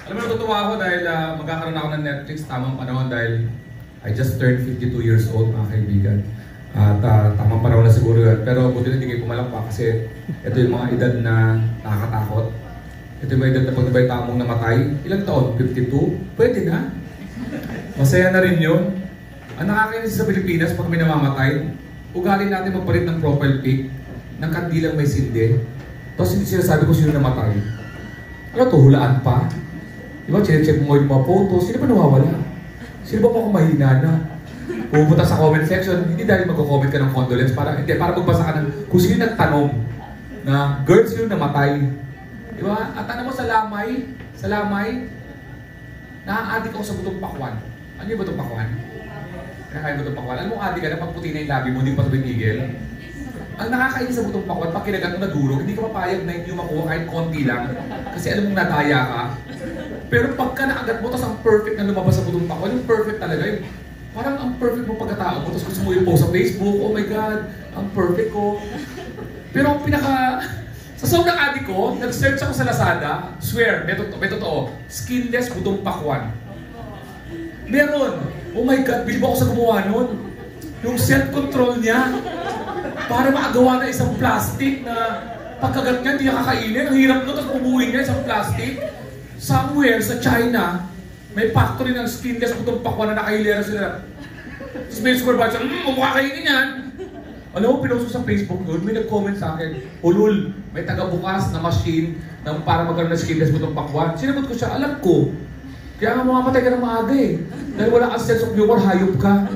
Alam mo, natutuwa ako dahil magkakaroon ako ng Netflix tamang panahon dahil I just turned 52 years old, mga kaibigan. At tamang panahon na siguro yun. Pero buti na hindi kayo pumalakpa kasi ito yung mga edad na nakakatakot. Ito yung mga edad na pag nabay tamong namatay. Ilang taon? 52? Pwede na. Masaya na rin yun. Ang nakakainis sa Pilipinas pag may namamatay, ugali natin magpalit ng profile pic ng kandilang may sindi. Tapos hindi sinasabi ko sino namatay. Ano to, hulaan pa? Diba, check mo yung mga photos, sino ba nawawala? Sino ba ako mahina na? Pupunta sa comment section, hindi dahil magko-comment ka ng condolence, para magbasa ka ng kung sino nagtanong na girl, sino namatay. Diba? At ano mo sa lamay, na-addict ako sa butong pakwan. Ano yung butong pakwan? Kaya butong pakwan. Alam mo, addict ka na pag puti na yung labi mo, hindi pa tumigil. Ang nakakainis sa butong pakwan, pag kinagat mo na duro, hindi ka papayag na hindi makuha kahit konti lang. Kasi alam mong nadaya ka. Pero pagka nakagat mo, tapos ang perfect na lumabas sa butong pakwan, yung perfect talaga yun. Parang ang perfect mo pagkatao mo, tapos gusto mo yung post sa Facebook, oh my God, ang perfect ko. Pero ang sa sobrang addict ko, nag-search ako sa Lazada, swear, may totoo, skinless butong pakwan. Meron! Oh my God, bilib ako sa gumawa nun. Yung self-control niya, para makagawa na isang plastic na pagkagat niya, hindi niya kakainin. Ang hirap nun, tapos umuwi niya isang plastic. Somewhere sa China, may factory ng skinless butong pakwan na nakahilera sila. Tapos may supervisor, mukha kainin yan. Alam mo, pinost ko sa Facebook yun, may nag-comment sa akin, ulul, may taga-bukas na machine na para magkaroon ng skinless butong pakwan. Sinagot ko siya, alam ko. Kaya nga mamamatay ka ng maaga eh. Dahil wala kang sense of humor, hayop ka.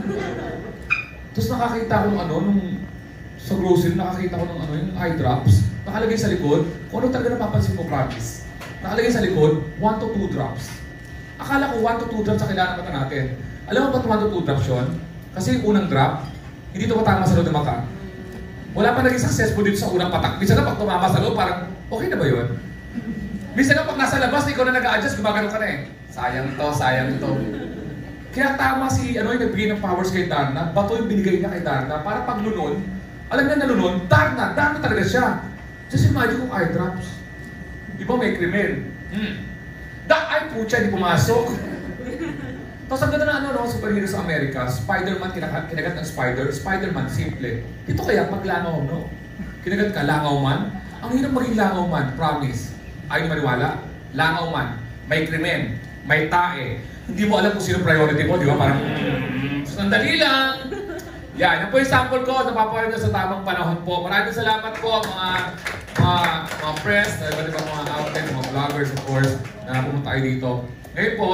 Tapos nakakita ko sa grocery, nakakita ko yung eye drops. Nakalagay sa likod, kung ano talaga napapansin mo, practice. Nakalagay sa likod, 1 to 2 drops. Akala ko 1 to 2 drops sa kailangan mata natin. Alam mo ba't 1 to 2 drops yun? Kasi yung unang drop, hindi tumatama sa loob ng mata. Wala pa naging successful dito sa unang patak. Minsan na pag tumama sa loob, parang okay na ba yun? Minsan na pag nasa labas, ikaw na nag-a-adjust, gumagano ka na eh. Sayang to. Kaya tama yung nagbigay ng powers kay Darna, bato yung binigay niya kay Darna, para pag lunon, alam niya na lunon, Darna talaga siya. Just imagine kung eye drops. Di ba may krimen? Ay, putya, di pumasok. Tapos ang ganda na superhero sa Amerika, Spider-Man, kinagat ng Spider-Man, simple. Dito kaya paglangaw, no? Kinagat ka, langaw man. Ang hirap maging langaw man, promise. Ayaw maniwala, langaw man. May krimen, may tae. Hindi mo alam kung sino priority mo, di ba? Parang, sandali lang. Yan po yung sample ko. Napapanood nyo sa tamang panahon po. Maraming salamat po mga press, iba't ibang mga outlet, mga vloggers of course, na pumunta kayo dito. Ngayon po,